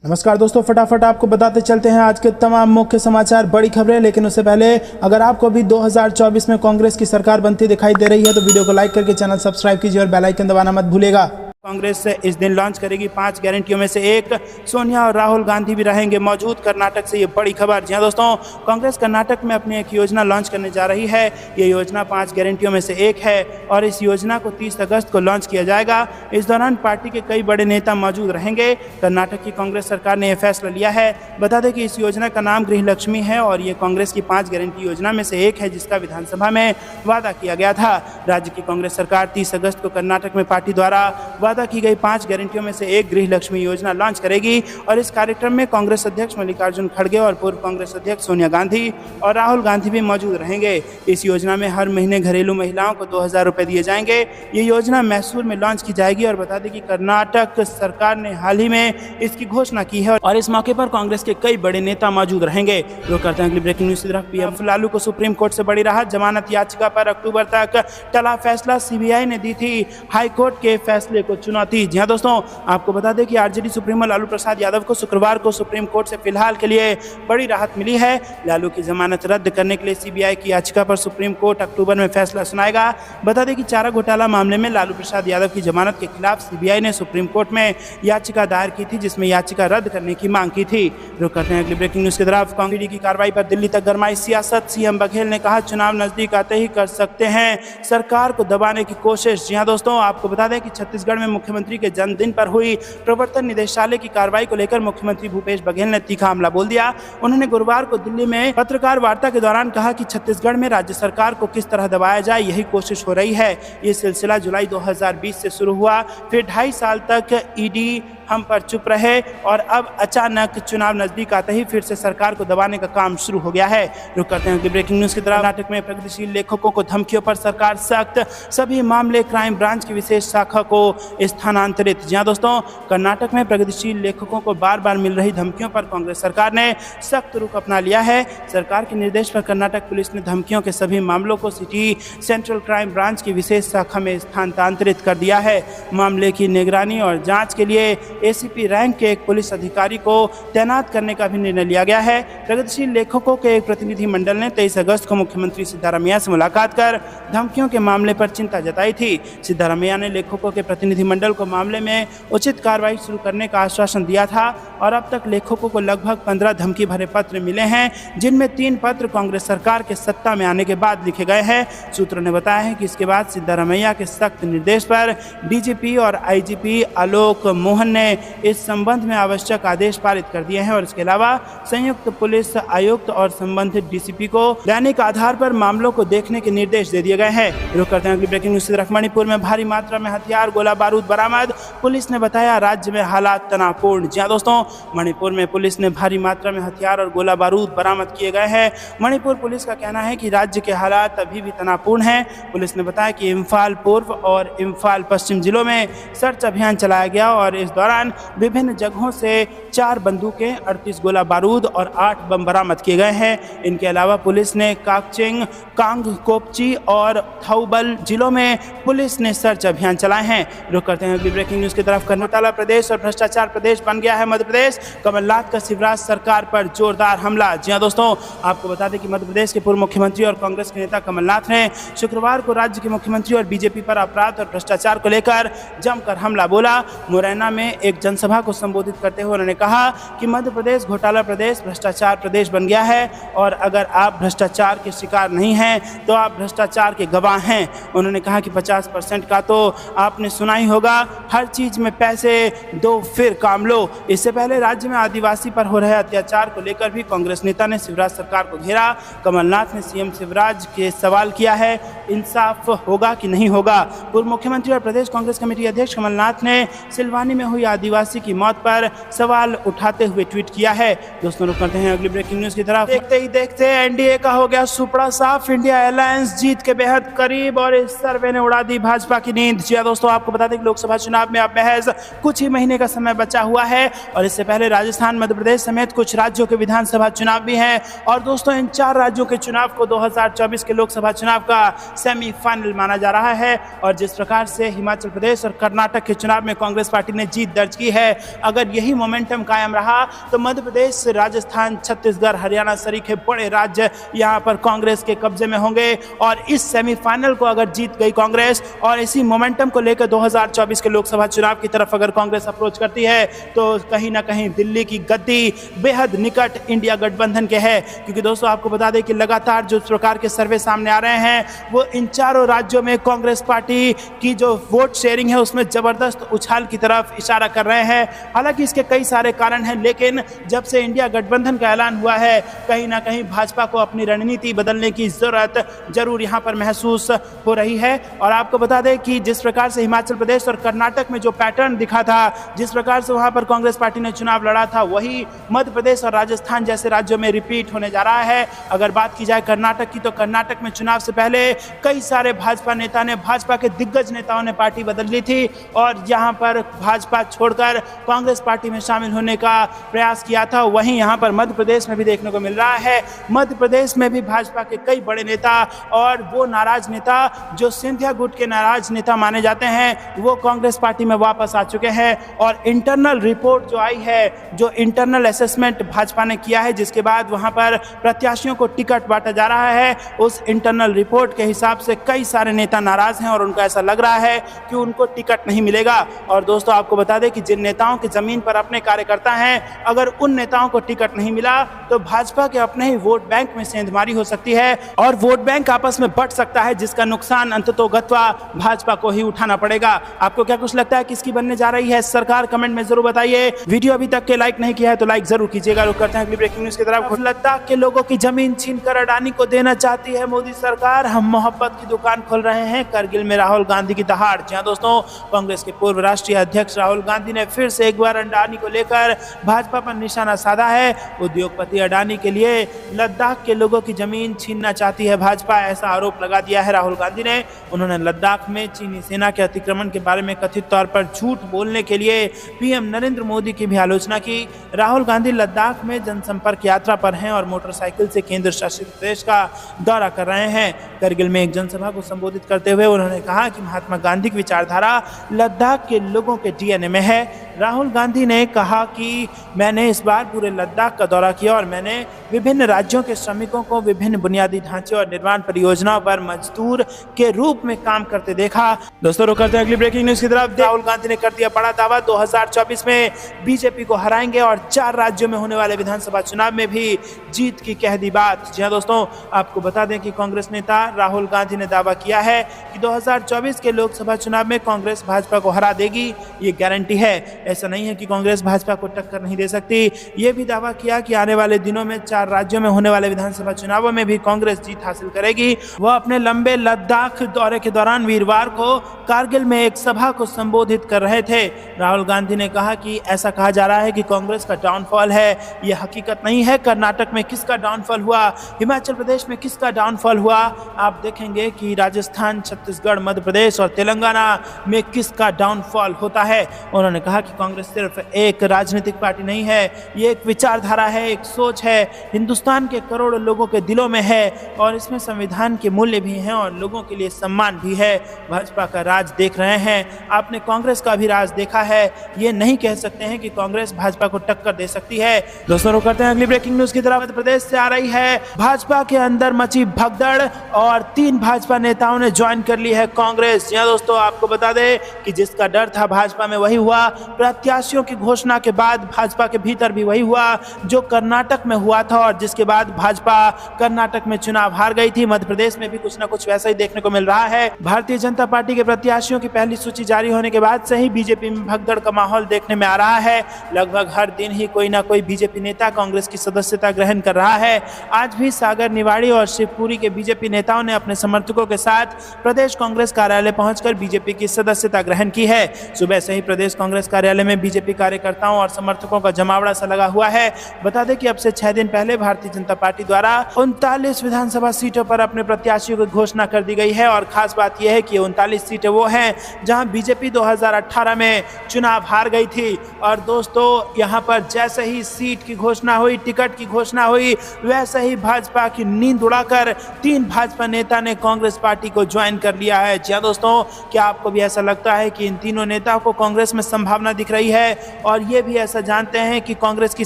नमस्कार दोस्तों, फटाफट आपको बताते चलते हैं आज के तमाम मुख्य समाचार, बड़ी खबरें। लेकिन उससे पहले अगर आपको भी 2024 में कांग्रेस की सरकार बनती दिखाई दे रही है तो वीडियो को लाइक करके चैनल सब्सक्राइब कीजिए और बेल आइकन दबाना मत भूलिएगा। कांग्रेस इस दिन लॉन्च करेगी 5 गारंटियों में से एक। सोनिया और राहुल गांधी भी रहेंगे मौजूद। कर्नाटक से ये बड़ी खबर। जी हां दोस्तों, कांग्रेस कर्नाटक में अपनी एक योजना लॉन्च करने जा रही है। ये योजना 5 गारंटियों में से एक है और इस योजना को 30 अगस्त को लॉन्च किया जाएगा। इस दौरान पार्टी के कई बड़े नेता मौजूद रहेंगे। कर्नाटक की कांग्रेस सरकार ने यह फैसला लिया है। बता दें कि इस योजना का नाम गृह लक्ष्मी है और ये कांग्रेस की 5 गारंटी योजना में से एक है जिसका विधानसभा में वादा किया गया था। राज्य की कांग्रेस सरकार 30 अगस्त को कर्नाटक में पार्टी द्वारा वादा की गई 5 गारंटियों में से एक गृह लक्ष्मी योजना लॉन्च करेगी और इस कार्यक्रम में कांग्रेस अध्यक्ष मल्लिकार्जुन खड़गे और पूर्व कांग्रेस अध्यक्ष सोनिया गांधी और राहुल गांधी भी मौजूद रहेंगे। इस योजना में हर महीने घरेलू महिलाओं को 2000 रुपए दिए जाएंगे। ये योजना मैसूर में लॉन्च की जाएगी और बता दें कि कर्नाटक सरकार ने हाल ही में इसकी घोषणा की है और इस मौके पर कांग्रेस के कई बड़े नेता मौजूद रहेंगे। जो करते हैं अगली ब्रेकिंग न्यूज की तरफ। पीएम लालू को सुप्रीम कोर्ट से बड़ी राहत। जमानत याचिका पर अक्टूबर तक टला फैसला। सीबीआई ने दी थी हाईकोर्ट के फैसले को चुनौती। जी हां दोस्तों, आपको बता दें कि आरजेडी सुप्रीमो लालू प्रसाद यादव को शुक्रवार को सुप्रीम कोर्ट से फिलहाल के लिए बड़ी राहत मिली है। लालू की जमानत रद्द करने के लिए सीबीआई की याचिका पर सुप्रीम कोर्ट अक्टूबर में फैसला सुनाएगा। बता दें कि चारा घोटाला मामले में लालू प्रसाद यादव की जमानत के खिलाफ सीबीआई ने सुप्रीम कोर्ट में याचिका दायर की थी जिसमें याचिका रद्द करने की मांग की थी। रुक करते हैं अगली ब्रेकिंग न्यूज की तरफ। कांग्रेस की कार्रवाई पर दिल्ली तक गरमाई सियासत। सीएम बघेल ने कहा चुनाव नजदीक आते ही कर सकते हैं सरकार को दबाने की कोशिश। जी हां दोस्तों, आपको बता दें कि छत्तीसगढ़ में मुख्यमंत्री के जन्मदिन पर हुई प्रवर्तन निदेशालय की कार्रवाई को लेकर मुख्यमंत्री भूपेश बघेल ने तीखा हमला बोल दिया। उन्होंने गुरुवार को दिल्ली में पत्रकार वार्ता के दौरान कहा कि छत्तीसगढ़ में राज्य सरकार को किस तरह दबाया जाए यही कोशिश हो रही है। ये सिलसिला जुलाई 2020 से शुरू हुआ, फिर 2.5 साल तक ईडी हम पर चुप रहे और अब अचानक चुनाव नजदीक आते ही फिर से सरकार को दबाने का काम शुरू हो गया है। रुक करते हैं ब्रेकिंग न्यूज की तरफ। कर्नाटक में प्रगतिशील लेखकों को धमकियों पर सरकार सख्त। सभी मामले क्राइम ब्रांच की विशेष शाखा को स्थानांतरित। जी हां दोस्तों, कर्नाटक में प्रगतिशील लेखकों को बार बार मिल रही धमकियों पर कांग्रेस सरकार ने सख्त रुख अपना लिया है। सरकार के निर्देश पर कर्नाटक पुलिस ने धमकियों के सभी मामलों को सिटी सेंट्रल क्राइम ब्रांच की विशेष शाखा में स्थानांतरित कर दिया है। मामले की निगरानी और जांच के लिए एसीपी रैंक के एक पुलिस अधिकारी को तैनात करने का भी निर्णय लिया गया है। प्रगतिशील लेखकों के एक प्रतिनिधि मंडल ने 23 अगस्त को मुख्यमंत्री सिद्धारमैया से मुलाकात कर धमकियों के मामले पर चिंता जताई थी। सिद्धारमैया ने लेखकों के प्रतिनिधि मंडल को मामले में उचित कार्रवाई शुरू करने का आश्वासन दिया था और अब तक लेखकों को लगभग 15 धमकी भरे पत्र मिले हैं जिनमें 3 पत्र कांग्रेस सरकार के सत्ता में आने के बाद लिखे गए हैं। सूत्रों ने बताया है कि इसके बाद सिद्धारमैया के सख्त निर्देश पर डीजीपी और आईजीपी आलोक मोहन ने इस संबंध में आवश्यक आदेश पारित कर दिए हैं और इसके अलावा संयुक्त पुलिस आयुक्त और संबंधित डीसीपी को दैनिक आधार पर मामलों को देखने के निर्देश दे दिए गए हैं। रुक करते हैं अगली ब्रेकिंग न्यूज की तरफ। मणिपुर में भारी मात्रा में हथियार गोला बारूद बरामद। पुलिस ने बताया राज्य में हालात तनावपूर्ण। जी हां दोस्तों, मणिपुर में पुलिस ने भारी मात्रा में हथियार और गोला बारूद बरामद किए गए हैं। मणिपुर पुलिस का कहना है कि राज्य के हालात अभी भी तनावपूर्ण हैं। पुलिस ने बताया कि इम्फाल पूर्व और इम्फाल पश्चिम जिलों में सर्च अभियान चलाया गया और इस दौरान विभिन्न जगहों से 4 बंदूकें, 38 गोला बारूद और 8 बम बरामद किए गए हैं। इनके अलावा पुलिस ने काकचिंग, कांगकोपची और थौबल जिलों में पुलिस ने सर्च अभियान चलाए हैं। रुक करते हैं अगली ब्रेकिंग न्यूज की तरफ। घोटाला प्रदेश और भ्रष्टाचार प्रदेश बन गया है मध्य प्रदेश। कमलनाथ का शिवराज सरकार पर जोरदार हमला। जी हां दोस्तों, आपको बता दें कि मध्य प्रदेश के पूर्व मुख्यमंत्री और कांग्रेस के नेता कमलनाथ ने शुक्रवार को राज्य के मुख्यमंत्री और बीजेपी पर अपराध और भ्रष्टाचार को लेकर जमकर हमला बोला। मुरैना में एक जनसभा को संबोधित करते हुए उन्होंने कहा कि मध्य प्रदेश घोटाला प्रदेश, भ्रष्टाचार प्रदेश बन गया है और अगर आप भ्रष्टाचार के शिकार नहीं हैं तो आप भ्रष्टाचार के गवाह हैं। उन्होंने कहा कि 50% का तो आपने सुना ही होगा, हर चीज में पैसे दो फिर काम लो। इससे पहले राज्य में आदिवासी पर हो रहे अत्याचार को लेकर भी कांग्रेस नेता ने शिवराज सरकार को घेरा। कमलनाथ ने सीएम शिवराज के सवाल किया है, इंसाफ होगा कि नहीं होगा। पूर्व मुख्यमंत्री और प्रदेश कांग्रेस कमेटी अध्यक्ष कमलनाथ ने सिलवानी में हुई आदिवासी की मौत पर सवाल उठाते हुए ट्वीट किया है। दोस्तों, रुक करते हैं अगली ब्रेकिंग न्यूज की तरफ। देखते ही देखते एनडीए का हो गया सुपड़ा साफ। इंडिया अलायंस जीत के बेहद करीब और इस सर्वे ने उड़ा दी भाजपा की नींद। जी दोस्तों, आपको बता दें कि लोकसभा चुनाव में अब महज कुछ ही महीने का समय बचा हुआ है और इससे पहले राजस्थान, मध्य प्रदेश समेत कुछ राज्यों के विधानसभा चुनाव भी हैं। और दोस्तों, इन 4 राज्यों के चुनाव को 2024 के लोकसभा चुनाव का सेमीफाइनल माना जा रहा है और जिस प्रकार से हिमाचल प्रदेश और कर्नाटक के चुनाव में कांग्रेस पार्टी ने जीत दर्ज दर्ज की है। अगर यही मोमेंटम कायम रहा तो मध्य प्रदेश, राजस्थान, छत्तीसगढ़, हरियाणा सरीखे बड़े राज्य यहाँ पर कांग्रेस के कब्जे में होंगे और इस सेमीफाइनल को अगर जीत गई कांग्रेस और इसी मोमेंटम को लेकर 2024 के लोकसभा चुनाव की तरफ अगर कांग्रेस अप्रोच करती है तो कहीं ना कहीं दिल्ली की गद्दी बेहद निकट इंडिया गठबंधन के है। क्योंकि दोस्तों आपको बता दें कि लगातार जो प्रकार के सर्वे सामने आ रहे हैं वो इन चारों राज्यों में कांग्रेस पार्टी की जो वोट शेयरिंग है उसमें जबरदस्त उछाल की तरफ इशारा कर रहे हैं। हालांकि इसके कई सारे कारण हैं, लेकिन जब से इंडिया गठबंधन का ऐलान हुआ है कहीं ना कहीं भाजपा को अपनी रणनीति बदलने की जरूरत जरूर यहां पर महसूस हो रही है। और आपको बता दें कि जिस प्रकार से हिमाचल प्रदेश और कर्नाटक में जो पैटर्न दिखा था, जिस प्रकार से वहां पर कांग्रेस पार्टी ने चुनाव लड़ा था, वही मध्य प्रदेश और राजस्थान जैसे राज्यों में रिपीट होने जा रहा है। अगर बात की जाए कर्नाटक की तो कर्नाटक में चुनाव से पहले कई सारे भाजपा नेता ने, भाजपा के दिग्गज नेताओं ने पार्टी बदल ली थी और यहां पर भाजपा छोड़कर कांग्रेस पार्टी में शामिल होने का प्रयास किया था। वहीं यहां पर मध्य प्रदेश में भी देखने को मिल रहा है, मध्य प्रदेश में भी भाजपा के कई बड़े नेता और वो नाराज नेता जो सिंधिया गुट के नाराज नेता माने जाते हैं वो कांग्रेस पार्टी में वापस आ चुके हैं। और इंटरनल रिपोर्ट जो आई है, जो इंटरनल असेसमेंट भाजपा ने किया है जिसके बाद वहां पर प्रत्याशियों को टिकट बांटा जा रहा है, उस इंटरनल रिपोर्ट के हिसाब से कई सारे नेता नाराज हैं और उनको ऐसा लग रहा है कि उनको टिकट नहीं मिलेगा। और दोस्तों आपको बता दें कि जिन नेताओं की जमीन पर अपने कार्यकर्ता हैं, अगर उन नेताओं को टिकट नहीं मिला तो भाजपा के अपने ही वोट बैंक में सेंधमारी हो सकती है और वोट बैंक आपस में बंट सकता है, जिसका नुकसान अंततोगत्वा भाजपा को ही उठाना पड़ेगा। आपको क्या कुछ लगता है किसकी बनने जा रही है सरकार? कमेंट में जरूर बताइए। वीडियो अभी तक के लाइक नहीं किया है तो लाइक जरूर कीजिएगा। रुक करते हैं अगली ब्रेकिंग न्यूज की तरफ। लद्दाख के लोगों की जमीन छीनकर अडानी को देना चाहती है मोदी सरकार, हम मोहब्बत की दुकान खोल रहे हैं, करगिल में राहुल गांधी की दहाड़। जी हां दोस्तों, कांग्रेस के पूर्व राष्ट्रीय अध्यक्ष राहुल गांधी ने फिर से एक बार अडानी को लेकर भाजपा पर निशाना साधा है। उद्योगपति अडानी के लिए लद्दाख के लोगों की जमीन छीनना चाहती है भाजपा, ऐसा आरोप लगा दिया है राहुल गांधी ने। उन्होंने लद्दाख में चीनी सेना के अतिक्रमण के बारे में कथित तौर पर झूठ बोलने के लिए पीएम नरेंद्र मोदी की भी आलोचना की। राहुल गांधी लद्दाख में जनसंपर्क यात्रा पर हैं और मोटरसाइकिल से केंद्र शासित प्रदेश का दौरा कर रहे हैं। करगिल में एक जनसभा को संबोधित करते हुए उन्होंने कहा कि महात्मा गांधी की विचारधारा लद्दाख के लोगों के डीएनए में है। राहुल गांधी ने कहा कि मैंने इस बार पूरे लद्दाख का दौरा किया और मैंने विभिन्न राज्यों के श्रमिकों को विभिन्न बुनियादी ढांचे और निर्माण परियोजनाओं पर मजदूर के रूप में काम करते देखा। दोस्तों रुक करते हैं अगली ब्रेकिंग न्यूज की तरफ। राहुल गांधी ने कर दिया बड़ा दावा, 2024 में बीजेपी को हराएंगे और 4 राज्यों में होने वाले विधानसभा चुनाव में भी जीत की कह दी बात। जी हां दोस्तों, आपको बता दें कि कांग्रेस नेता राहुल गांधी ने दावा किया है कि 2024 के लोकसभा चुनाव में कांग्रेस भाजपा को हरा देगी, ये गारंटी है। ऐसा नहीं है कि कांग्रेस भाजपा को टक्कर नहीं दे सकती। ये भी दावा किया कि आने वाले दिनों में 4 राज्यों में होने वाले विधानसभा चुनावों में भी कांग्रेस जीत हासिल करेगी। वह अपने लंबे लद्दाख दौरे के दौरान वीरवार को कारगिल में एक सभा को संबोधित कर रहे थे। राहुल गांधी ने कहा कि ऐसा कहा जा रहा है कि कांग्रेस का डाउनफॉल है, यह हकीकत नहीं है। कर्नाटक में किसका डाउनफॉल हुआ, हिमाचल प्रदेश में किसका डाउनफॉल हुआ, आप देखेंगे कि राजस्थान, छत्तीसगढ़, मध्य प्रदेश और तेलंगाना में किसका डाउनफॉल होता है। उन्होंने कहा कि कांग्रेस सिर्फ एक राजनीतिक पार्टी नहीं है, ये एक विचारधारा है, एक सोच है, हिंदुस्तान के करोड़ों लोगों के दिलों में है और इसमें संविधान के मूल्य भी हैं और लोगों के लिए सम्मान भी है। भाजपा का राज देख रहे हैं, आपने कांग्रेस का भी राज देखा है, ये नहीं कह सकते हैं कि कांग्रेस भाजपा को टक्कर दे सकती है। दोस्तों रुक करते हैं अगली ब्रेकिंग न्यूज की तरफ। मध्य प्रदेश से आ रही है, भाजपा के अंदर मची भगदड़ और 3 भाजपा नेताओं ने ज्वाइन कर ली है कांग्रेस। जी हां दोस्तों, आपको बता दें कि जिसका डर था भाजपा में वही हुआ। प्रत्याशियों की घोषणा के बाद भाजपा के भीतर भी वही हुआ जो कर्नाटक में हुआ था और जिसके बाद भाजपा कर्नाटक में चुनाव हार गई थी। मध्य प्रदेश में भी कुछ ना कुछ वैसा ही देखने को मिल रहा है। भारतीय जनता पार्टी के प्रत्याशियों की पहली सूची जारी होने के बाद से ही बीजेपी में भगदड़ का माहौल देखने में आ रहा है। लगभग हर दिन ही कोई ना कोई बीजेपी नेता कांग्रेस की सदस्यता ग्रहण कर रहा है। आज भी सागर निवाड़ी और शिवपुरी के बीजेपी नेताओं ने अपने समर्थकों के साथ प्रदेश कांग्रेस कार्यालय पहुंचकर बीजेपी की सदस्यता ग्रहण की है। सुबह से ही प्रदेश कांग्रेस कार्यालय में बीजेपी कार्यकर्ताओं और समर्थकों का जमावड़ा सा लगा हुआ है। बता दें कि अब से 6 दिन पहले भारतीय जनता पार्टी द्वारा 39 विधानसभा सीटों पर अपने प्रत्याशियों की घोषणा कर दी गई है और खास बात यह है कि 39 सीटें वो हैं जहां बीजेपी 2018 में चुनाव हार गई थी। और दोस्तों यहां पर जैसे ही सीट की घोषणा हुई, टिकट की घोषणा हुई, वैसे ही भाजपा की नींद उड़ाकर 3 भाजपा नेता ने कांग्रेस पार्टी को ज्वाइन कर लिया है। जी हां दोस्तों, क्या आपको भी ऐसा लगता है कि इन तीनों नेताओं को कांग्रेस में संभावना दिख रही है और ये भी ऐसा जानते हैं कि कांग्रेस की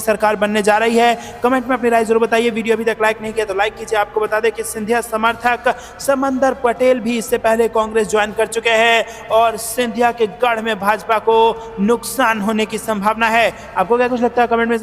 सरकार बनने जा रही है। कमेंट में अपनी राय जरूर बताइए। वीडियो अभी तक लाइक नहीं किया तो लाइक कीजिए। आपको बता दें कि सिंधिया समर्थक समंदर पटेल भी इससे पहले कांग्रेस ज्वाइन कर चुके हैं और सिंधिया के गढ़ में भाजपा को नुकसान होने की संभावना है। आपको क्या कुछ लगता है कमेंट में